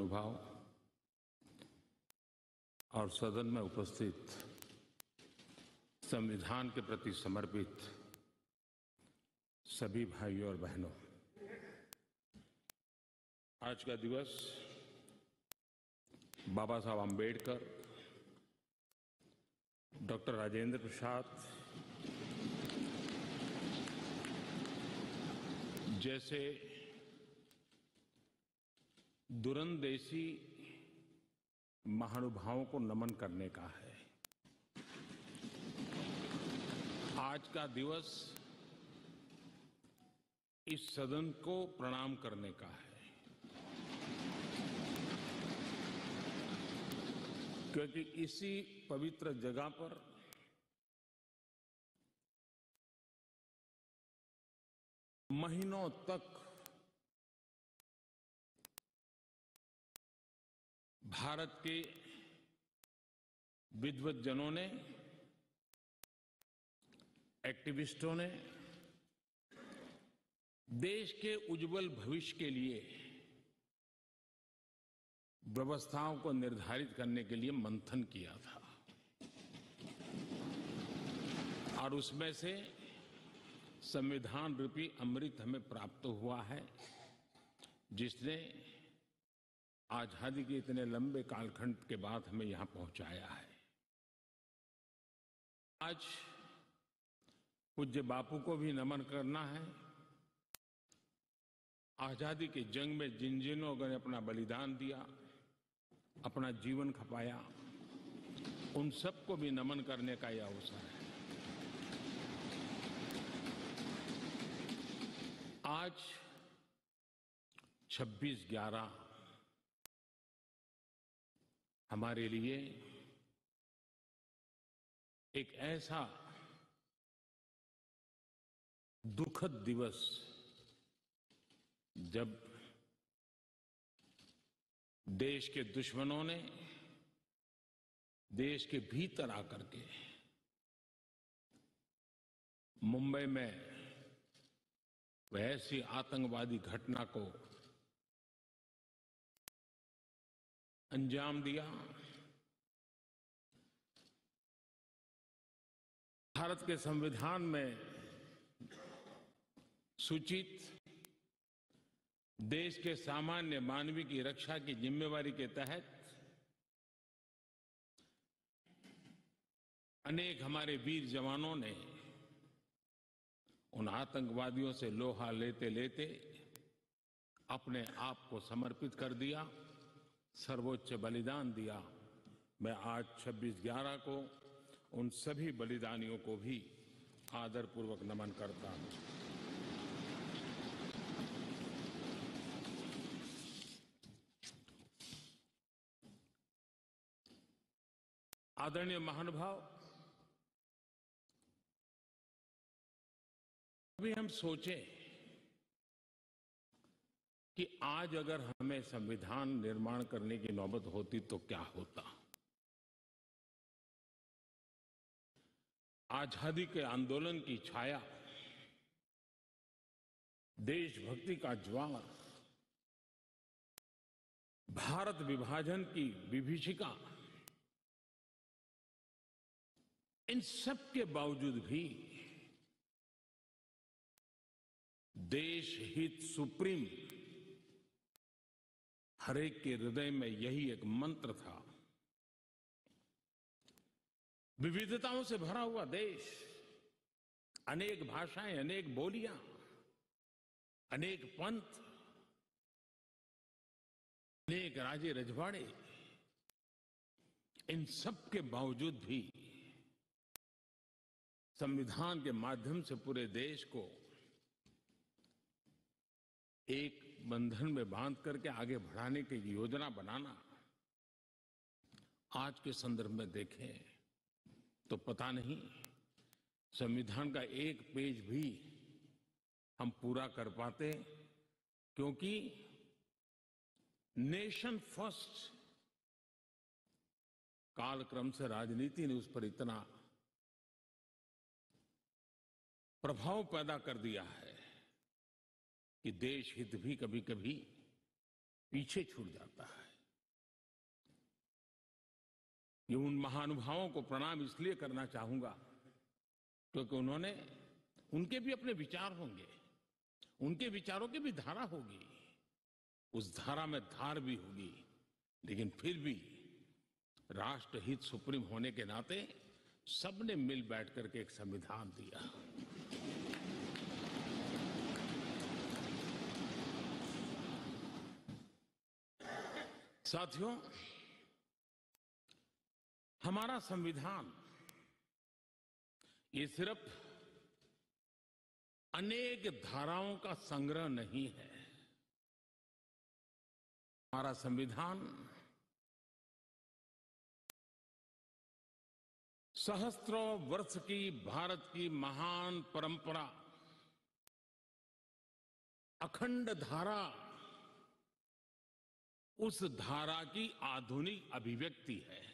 महानुभाव और सदन में उपस्थित संविधान के प्रति समर्पित सभी भाइयों और बहनों, आज का दिवस बाबा साहब आम्बेडकर, डॉक्टर राजेंद्र प्रसाद जैसे दूरंदेशी महानुभावों को नमन करने का है। आज का दिवस इस सदन को प्रणाम करने का है, क्योंकि इसी पवित्र जगह पर महीनों तक भारत के विद्वज्जनों ने, एक्टिविस्टों ने देश के उज्जवल भविष्य के लिए व्यवस्थाओं को निर्धारित करने के लिए मंथन किया था और उसमें से संविधान रूपी अमृत हमें प्राप्त हुआ है, जिसने आजादी के इतने लंबे कालखंड के बाद हमें यहां पहुंचाया है। आज पूज्य बापू को भी नमन करना है। आजादी की जंग में जिन जिन लोगों ने अपना बलिदान दिया, अपना जीवन खपाया, उन सबको भी नमन करने का यह अवसर है। आज 26/11 हमारे लिए एक ऐसा दुखद दिवस, जब देश के दुश्मनों ने देश के भीतर आकर के मुंबई में ऐसी आतंकवादी घटना को अंजाम दिया। भारत के संविधान में सूचित देश के सामान्य मानवी की रक्षा की जिम्मेवारी के तहत अनेक हमारे वीर जवानों ने उन आतंकवादियों से लोहा लेते लेते अपने आप को समर्पित कर दिया, सर्वोच्च बलिदान दिया। मैं आज 26/11 को उन सभी बलिदानियों को भी आदरपूर्वक नमन करता हूं। आदरणीय महानुभाव, अभी हम सोचें कि आज अगर हमें संविधान निर्माण करने की नौबत होती तो क्या होता। आजादी के आंदोलन की छाया, देशभक्ति का ज्वार, भारत विभाजन की विभीषिका, इन सब के बावजूद भी देश हित सुप्रीम हरेक के हृदय में यही एक मंत्र था। विविधताओं से भरा हुआ देश, अनेक भाषाएं, अनेक बोलियां, अनेक पंथ, अनेक राजे रजवाड़े, इन सब के बावजूद भी संविधान के माध्यम से पूरे देश को एक बंधन में बांध करके आगे बढ़ाने की योजना बनाना, आज के संदर्भ में देखें तो पता नहीं संविधान का एक पेज भी हम पूरा कर पाते, क्योंकि नेशन फर्स्ट कालक्रम से राजनीति ने उस पर इतना प्रभाव पैदा कर दिया है कि देश हित भी कभी कभी पीछे छूट जाता है। ये उन महानुभावों को प्रणाम इसलिए करना चाहूंगा क्योंकि उनके भी अपने विचार होंगे, उनके विचारों की भी धारा होगी, उस धारा में धार भी होगी, लेकिन फिर भी राष्ट्रहित सुप्रीम होने के नाते सबने मिल बैठ करके एक संविधान दिया। साथियों, हमारा संविधान ये सिर्फ अनेक धाराओं का संग्रह नहीं है। हमारा संविधान सहस्त्रों वर्ष की भारत की महान परंपरा, अखंड धारा, उस धारा की आधुनिक अभिव्यक्ति है।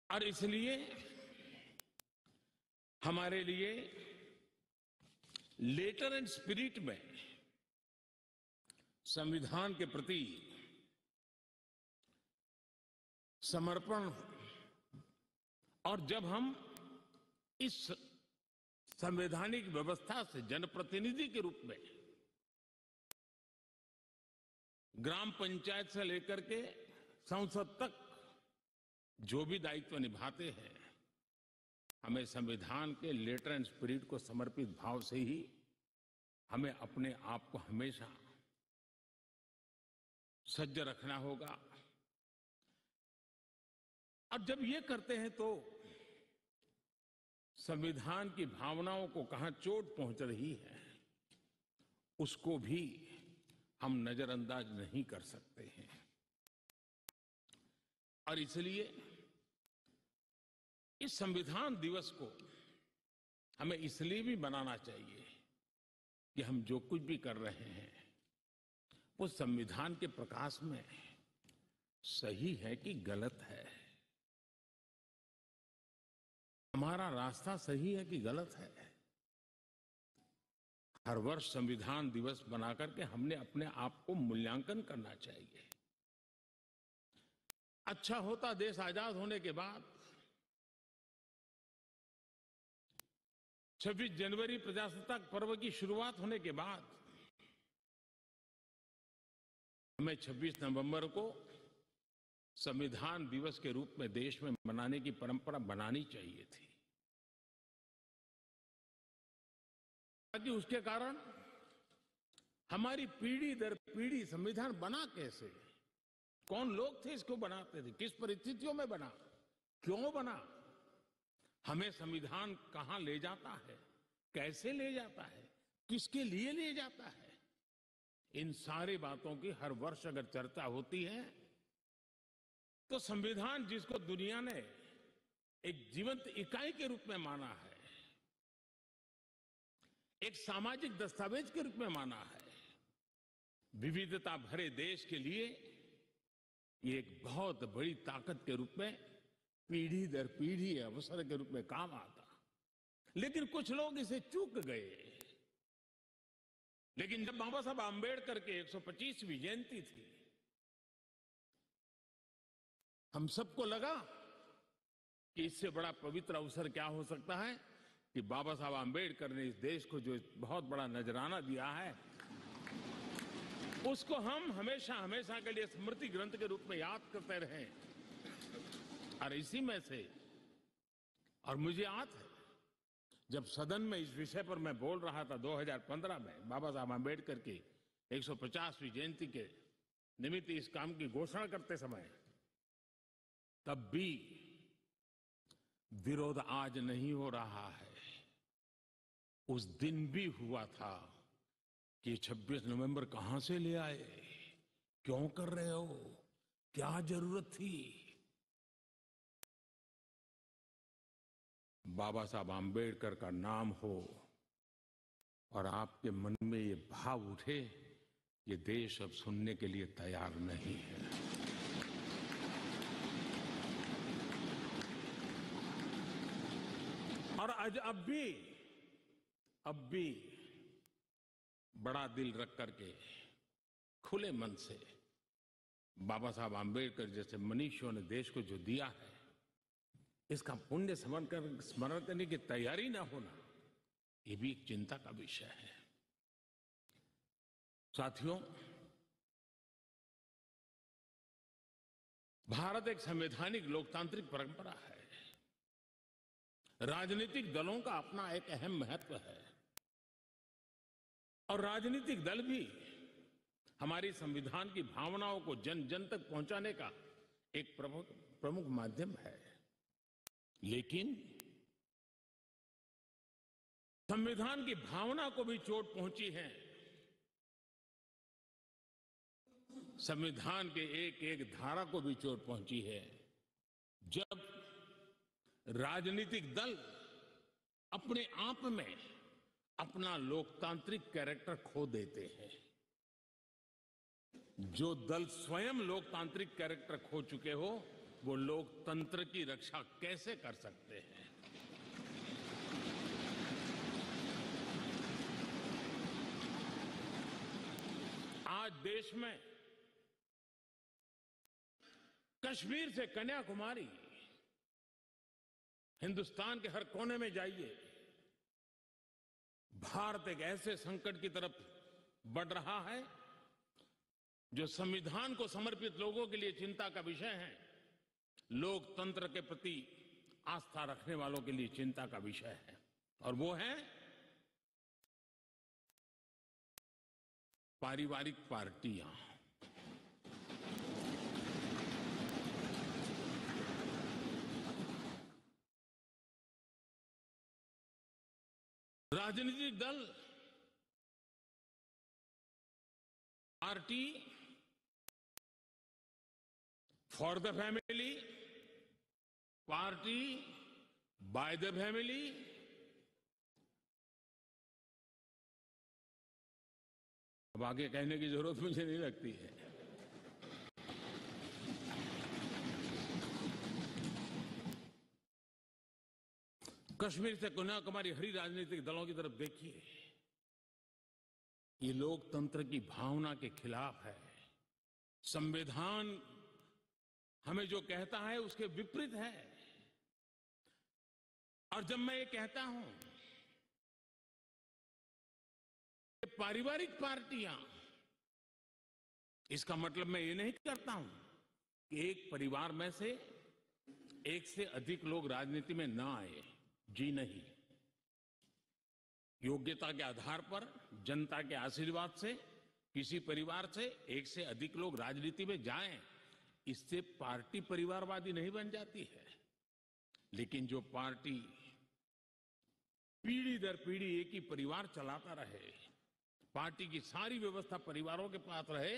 और इसलिए हमारे लिए लेटर एंड स्पिरिट में संविधान के प्रति समर्पण, और जब हम इस संवैधानिक व्यवस्था से जनप्रतिनिधि के रूप में ग्राम पंचायत से लेकर के संसद तक जो भी दायित्व निभाते हैं, हमें संविधान के लेटर एंड स्पिरिट को समर्पित भाव से ही हमें अपने आप को हमेशा सज्ज रखना होगा। और जब ये करते हैं तो संविधान की भावनाओं को कहां चोट पहुंच रही है उसको भी हम नजरअंदाज नहीं कर सकते हैं। और इसलिए इस संविधान दिवस को हमें इसलिए भी मनाना चाहिए कि हम जो कुछ भी कर रहे हैं वो संविधान के प्रकाश में सही है कि गलत है, हमारा रास्ता सही है कि गलत है। हर वर्ष संविधान दिवस बना करके हमने अपने आप को मूल्यांकन करना चाहिए। अच्छा होता देश आजाद होने के बाद 26 जनवरी प्रजासत्ताक पर्व की शुरुआत होने के बाद हमें 26 नवंबर को संविधान दिवस के रूप में देश में मनाने की परंपरा बनानी चाहिए थी, ताकि उसके कारण हमारी पीढ़ी दर पीढ़ी संविधान बना कैसे, कौन लोग थे इसको बनाते थे, किस परिस्थितियों में बना, क्यों बना, हमें संविधान कहां ले जाता है, कैसे ले जाता है, किसके लिए ले जाता है, इन सारी बातों की हर वर्ष अगर चर्चा होती है तो संविधान जिसको दुनिया ने एक जीवंत इकाई के रूप में माना है, एक सामाजिक दस्तावेज के रूप में माना है, विविधता भरे देश के लिए ये एक बहुत बड़ी ताकत के रूप में पीढ़ी दर पीढ़ी अवसर के रूप में काम आता। लेकिन कुछ लोग इसे चूक गए। लेकिन जब बाबा साहब आंबेडकर के 125वीं जयंती थी, हम सबको लगा कि इससे बड़ा पवित्र अवसर क्या हो सकता है कि बाबा साहब आंबेडकर ने इस देश को जो बहुत बड़ा नजराना दिया है उसको हम हमेशा हमेशा के लिए स्मृति ग्रंथ के रूप में याद करते रहें। और इसी में से, और मुझे याद है जब सदन में इस विषय पर मैं बोल रहा था 2015 में बाबा साहब आंबेडकर की 150वीं जयंती के निमित्त इस काम की घोषणा करते समय, तब भी विरोध आज नहीं हो रहा है, उस दिन भी हुआ था कि 26 नवंबर कहां से ले आए, क्यों कर रहे हो, क्या जरूरत थी। बाबा साहब आंबेडकर का नाम हो और आपके मन में ये भाव उठे, ये देश अब सुनने के लिए तैयार नहीं है। और आज अब भी बड़ा दिल रख करके खुले मन से बाबा साहब आम्बेडकर जैसे मनीषियों ने देश को जो दिया है, इसका पुण्य स्मरण करने की तैयारी ना होना, ये भी एक चिंता का विषय है। साथियों, भारत एक संवैधानिक लोकतांत्रिक परंपरा है। राजनीतिक दलों का अपना एक अहम महत्व है और राजनीतिक दल भी हमारी संविधान की भावनाओं को जन जन तक पहुंचाने का एक प्रमुख माध्यम है। लेकिन संविधान की भावना को भी चोट पहुंची है। संविधान के एक एक धारा को भी चोट पहुंची है जब राजनीतिक दल अपने आप में अपना लोकतांत्रिक कैरेक्टर खो देते हैं। जो दल स्वयं लोकतांत्रिक कैरेक्टर खो चुके हो, वो लोकतंत्र की रक्षा कैसे कर सकते हैं? आज देश में कश्मीर से कन्याकुमारी, हिंदुस्तान के हर कोने में जाइए, भारत एक ऐसे संकट की तरफ बढ़ रहा है जो संविधान को समर्पित लोगों के लिए चिंता का विषय है, लोकतंत्र के प्रति आस्था रखने वालों के लिए चिंता का विषय है, और वो है पारिवारिक पार्टियां। राजनीतिक दल, party for the family, party by the family, अब आगे कहने की जरूरत मुझे नहीं लगती है। कश्मीर से कन्याकुमारी हरी राजनीतिक दलों की तरफ देखिए, ये लोकतंत्र की भावना के खिलाफ है। संविधान हमें जो कहता है उसके विपरीत है। और जब मैं ये कहता हूं कि पारिवारिक पार्टियां, इसका मतलब मैं ये नहीं करता हूं कि एक परिवार में से एक से अधिक लोग राजनीति में ना आए। जी नहीं, योग्यता के आधार पर, जनता के आशीर्वाद से किसी परिवार से एक से अधिक लोग राजनीति में जाएं, इससे पार्टी परिवारवादी नहीं बन जाती है। लेकिन जो पार्टी पीढ़ी दर पीढ़ी एक ही परिवार चलाता रहे, पार्टी की सारी व्यवस्था परिवारों के पास रहे,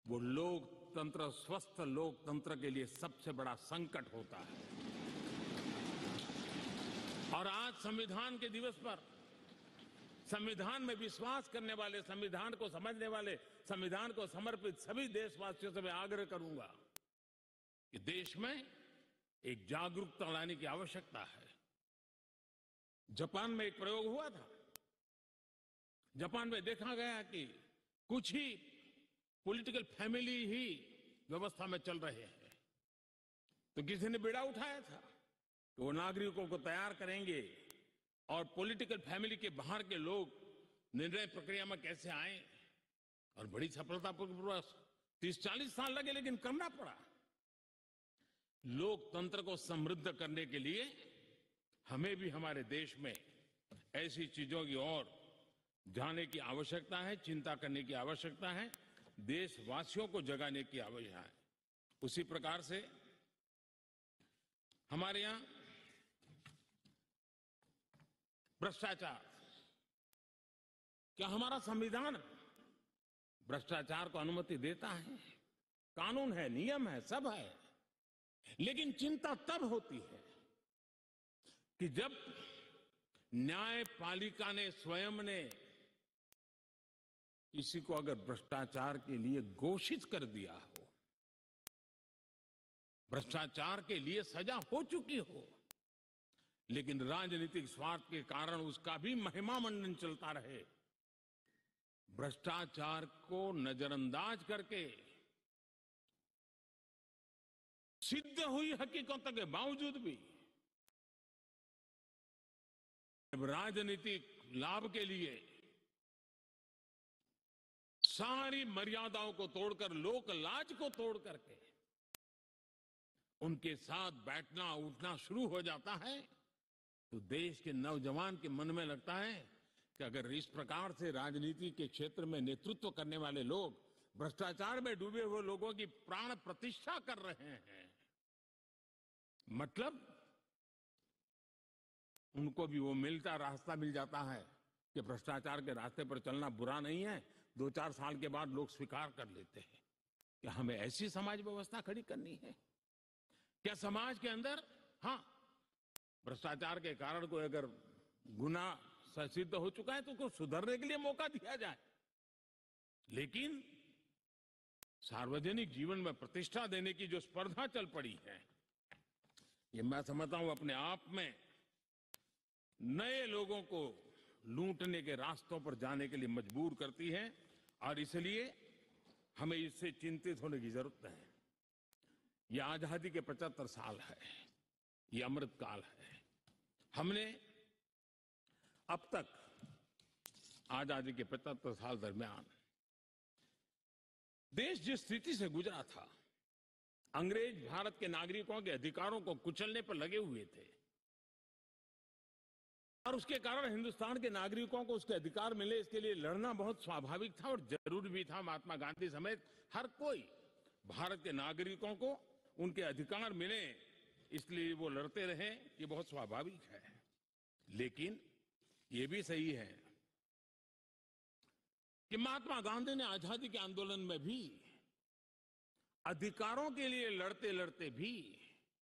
वो लोकतंत्र, स्वस्थ लोकतंत्र के लिए सबसे बड़ा संकट होता है। और आज संविधान के दिवस पर संविधान में विश्वास करने वाले, संविधान को समझने वाले, संविधान को समर्पित सभी देशवासियों से मैं आग्रह करूंगा कि देश में एक जागरूकता लाने की आवश्यकता है। जापान में एक प्रयोग हुआ था। जापान में देखा गया कि कुछ ही पॉलिटिकल फैमिली ही व्यवस्था में चल रहे हैं, तो किसी ने बीड़ा उठाया था कि वो नागरिकों को तैयार करेंगे और पॉलिटिकल फैमिली के बाहर के लोग निर्णय प्रक्रिया में कैसे आए। और बड़ी सफलतापूर्वक 30-40 साल लगे, लेकिन करना पड़ा। लोकतंत्र को समृद्ध करने के लिए हमें भी हमारे देश में ऐसी चीजों की ओर जाने की आवश्यकता है, चिंता करने की आवश्यकता है, देशवासियों को जगाने की आवश्यकता है। उसी प्रकार से हमारे यहां भ्रष्टाचार, क्या हमारा संविधान भ्रष्टाचार को अनुमति देता है? कानून है, नियम है, सब है। लेकिन चिंता तब होती है कि जब न्यायपालिका ने स्वयं ने किसी को अगर भ्रष्टाचार के लिए घोषित कर दिया हो, भ्रष्टाचार के लिए सजा हो चुकी हो, लेकिन राजनीतिक स्वार्थ के कारण उसका भी महिमा मंडन चलता रहे, भ्रष्टाचार को नजरअंदाज करके सिद्ध हुई हकीकतों के बावजूद भी राजनीतिक लाभ के लिए सारी मर्यादाओं को तोड़कर, लोक लाज को तोड़ करके उनके साथ बैठना उठना शुरू हो जाता है, तो देश के नौजवान के मन में लगता है कि अगर इस प्रकार से राजनीति के क्षेत्र में नेतृत्व करने वाले लोग भ्रष्टाचार में डूबे हुए लोगों की प्राण प्रतिष्ठा कर रहे हैं, मतलब उनको भी वो रास्ता मिल जाता है कि भ्रष्टाचार के रास्ते पर चलना बुरा नहीं है। 2-4 साल के बाद लोग स्वीकार कर लेते हैं कि हमें ऐसी समाज व्यवस्था खड़ी करनी है। क्या समाज के अंदर, हाँ, भ्रष्टाचार के कारण कोई अगर गुना सिद्ध हो चुका है तो उसको सुधरने के लिए मौका दिया जाए, लेकिन सार्वजनिक जीवन में प्रतिष्ठा देने की जो स्पर्धा चल पड़ी है, ये मैं समझता हूं अपने आप में नए लोगों को लूटने के रास्तों पर जाने के लिए मजबूर करती है, और इसलिए हमें इससे चिंतित होने की जरूरत है। ये आजादी के 75 साल है, ये अमृत काल है। हमने अब तक आजादी के 75 साल दरमियान देश जिस स्थिति से गुजरा था, अंग्रेज भारत के नागरिकों के अधिकारों को कुचलने पर लगे हुए थे, और उसके कारण हिंदुस्तान के नागरिकों को उसके अधिकार मिले, इसके लिए लड़ना बहुत स्वाभाविक था और जरूरी भी था। महात्मा गांधी समेत हर कोई भारत के नागरिकों को उनके अधिकार मिले, इसलिए वो लड़ते रहे, ये बहुत स्वाभाविक है। लेकिन ये भी सही है कि महात्मा गांधी ने आजादी के आंदोलन में भी अधिकारों के लिए लड़ते लड़ते भी